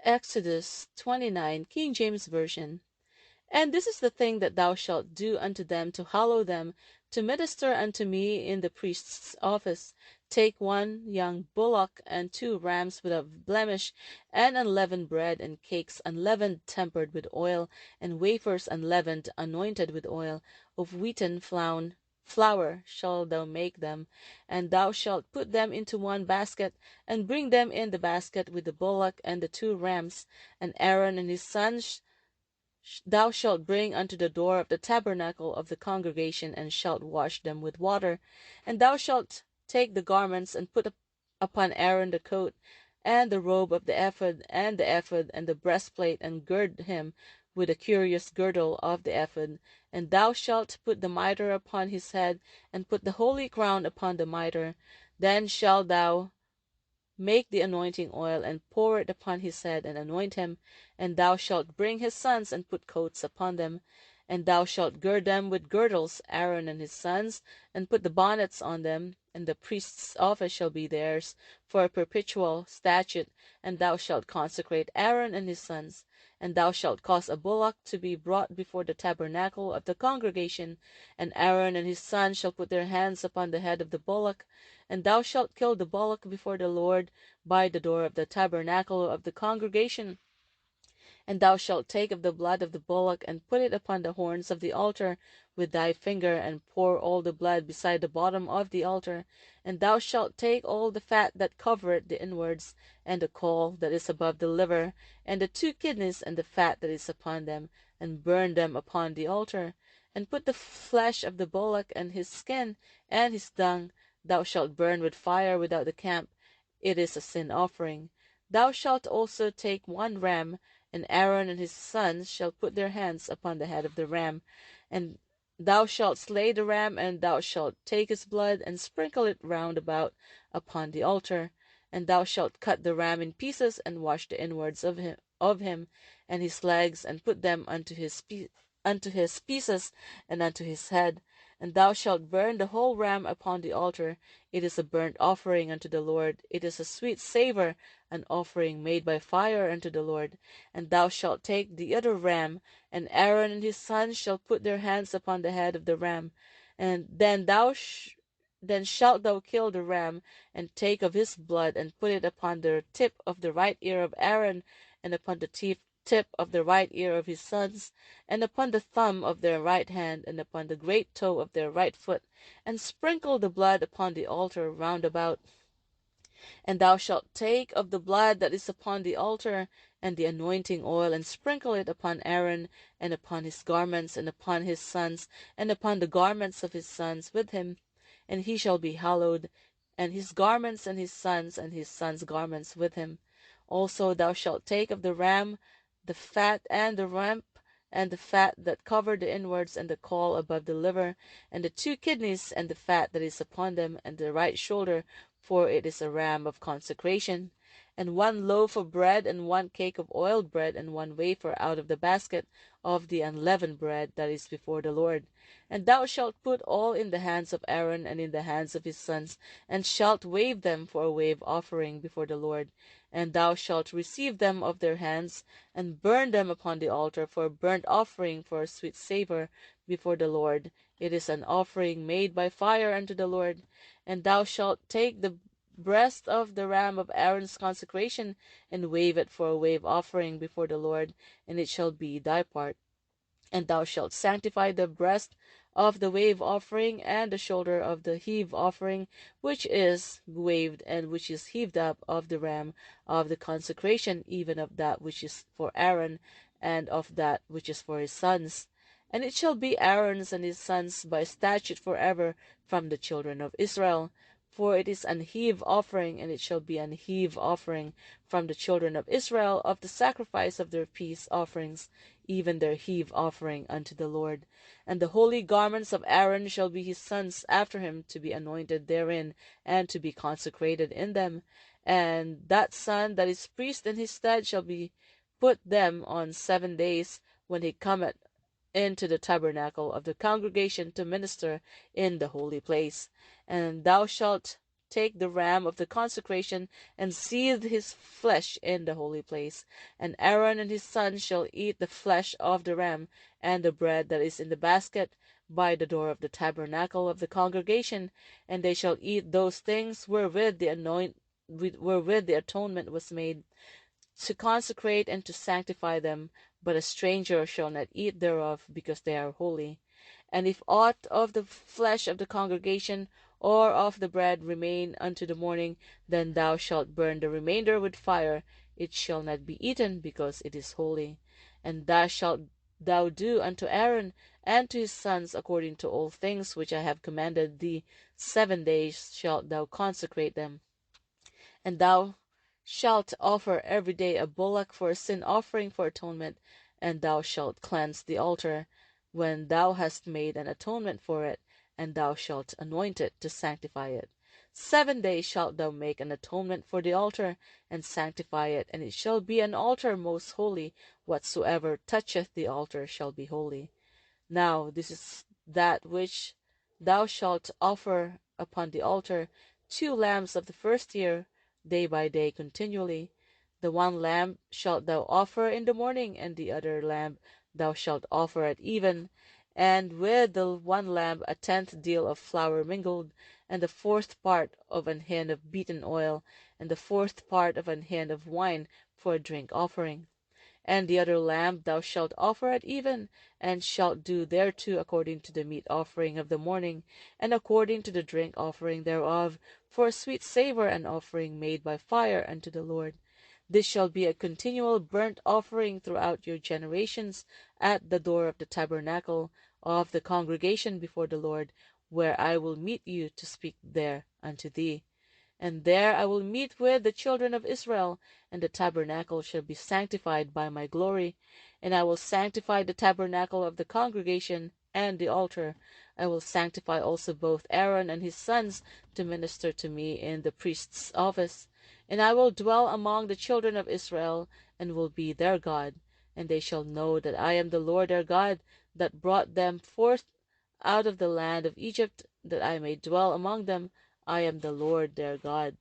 Exodus 29, King James Version. And this is the thing that thou shalt do unto them to hallow them, to minister unto me in the priest's office. Take one young bullock and 2 rams without blemish, and unleavened bread, and cakes unleavened, tempered with oil, and wafers unleavened, anointed with oil. Of wheaten flour shalt thou make them, and thou shalt put them into one basket, and bring them in the basket with the bullock and the 2 rams. And Aaron and his sons thou shalt bring unto the door of the tabernacle of the congregation, and shalt wash them with water. And thou shalt take the garments, and put upon Aaron the coat, and the robe of the ephod, and the ephod, and the breastplate, and gird him with the curious girdle of the ephod. And thou shalt put the mitre upon his head, and put the holy crown upon the mitre. Then shalt thou make the anointing oil, and pour it upon his head, and anoint him. And thou shalt bring his sons, and put coats upon them. And thou shalt gird them with girdles, Aaron and his sons, and put the bonnets on them. And the priest's office shall be theirs for a perpetual statute. And thou shalt consecrate Aaron and his sons. And thou shalt cause a bullock to be brought before the tabernacle of the congregation. And Aaron and his sons shall put their hands upon the head of the bullock. And thou shalt kill the bullock before the Lord by the door of the tabernacle of the congregation. And thou shalt take of the blood of the bullock, and put it upon the horns of the altar with thy finger, and pour all the blood beside the bottom of the altar. And thou shalt take all the fat that covereth the inwards, and the caul that is above the liver, and the 2 kidneys, and the fat that is upon them, and burn them upon the altar. And put the flesh of the bullock, and his skin, and his dung, thou shalt burn with fire without the camp. It is a sin offering. Thou shalt also take 1 ram, and Aaron and his sons shall put their hands upon the head of the ram. And thou shalt slay the ram, and thou shalt take his blood, and sprinkle it round about upon the altar. And thou shalt cut the ram in pieces, and wash the inwards of him and his legs, and put them unto his pieces, and unto his head. And thou shalt burn the whole ram upon the altar. It is a burnt offering unto the Lord. It is a sweet savour, an offering made by fire unto the Lord. And thou shalt take the other ram, and Aaron and his sons shall put their hands upon the head of the ram. And then shalt thou kill the ram, and take of his blood, and put it upon the tip of the right ear of Aaron, and upon the tip of the right ear of his sons, and upon the thumb of their right hand, and upon the great toe of their right foot, and sprinkle the blood upon the altar round about. And thou shalt take of the blood that is upon the altar, and the anointing oil, and sprinkle it upon Aaron, and upon his garments, and upon his sons, and upon the garments of his sons with him. And he shall be hallowed, and his garments, and his sons' garments with him. Also thou shalt take of the ram the fat, and the rump, and the fat that covered the inwards, and the caul above the liver, and the 2 kidneys, and the fat that is upon them, and the right shoulder, for it is a ram of consecration. And 1 loaf of bread, and 1 cake of oiled bread, and 1 wafer out of the basket of the unleavened bread that is before the Lord. And thou shalt put all in the hands of Aaron, and in the hands of his sons, and shalt wave them for a wave offering before the Lord. And thou shalt receive them of their hands, and burn them upon the altar for a burnt offering, for a sweet savour before the Lord. It is an offering made by fire unto the Lord. And thou shalt take the breast of the ram of Aaron's consecration, and wave it for a wave offering before the Lord, and it shall be thy part. And thou shalt sanctify the breast of the wave offering, and the shoulder of the heave offering, which is waved, and which is heaved up, of the ram of the consecration, even of that which is for Aaron, and of that which is for his sons. And it shall be Aaron's and his sons by statute forever from the children of Israel. For it is an heave offering, and it shall be an heave offering from the children of Israel of the sacrifice of their peace offerings, even their heave offering unto the Lord. And the holy garments of Aaron shall be his sons after him, to be anointed therein, and to be consecrated in them. And that son that is priest in his stead shall be put them on 7 days, when he cometh into the tabernacle of the congregation to minister in the holy place. And thou shalt take the ram of the consecration and seethe his flesh in the holy place. And Aaron and his sons shall eat the flesh of the ram and the bread that is in the basket by the door of the tabernacle of the congregation, and they shall eat those things wherewith the atonement was made, to consecrate and to sanctify them. But a stranger shall not eat thereof, because they are holy. And if aught of the flesh of the congregation or of the bread remain unto the morning, then thou shalt burn the remainder with fire. It shall not be eaten, because it is holy. And thus shalt thou do unto Aaron and to his sons according to all things which I have commanded thee. 7 days shalt thou consecrate them. And thou shalt offer every day a bullock for a sin offering for atonement, and thou shalt cleanse the altar when thou hast made an atonement for it, and thou shalt anoint it to sanctify it. 7 days shalt thou make an atonement for the altar, and sanctify it, and it shall be an altar most holy. Whatsoever toucheth the altar shall be holy. Now this is that which thou shalt offer upon the altar: 2 lambs of the first year, day by day continually. The one lamb shalt thou offer in the morning, and the other lamb thou shalt offer at even, and with the one lamb a 10th deal of flour mingled, and the 4th part of an hin of beaten oil, and the 4th part of an hin of wine for a drink offering. And the other lamb thou shalt offer at even, and shalt do thereto according to the meat offering of the morning, and according to the drink offering thereof, for a sweet savour, an offering made by fire unto the Lord. This shall be a continual burnt offering throughout your generations at the door of the tabernacle of the congregation before the Lord, where I will meet you to speak there unto thee. And there I will meet with the children of Israel, and the tabernacle shall be sanctified by my glory. And I will sanctify the tabernacle of the congregation and the altar. I will sanctify also both Aaron and his sons to minister to me in the priest's office. And I will dwell among the children of Israel, and will be their God. And they shall know that I am the Lord their God, that brought them forth out of the land of Egypt, that I may dwell among them. I am the Lord their God.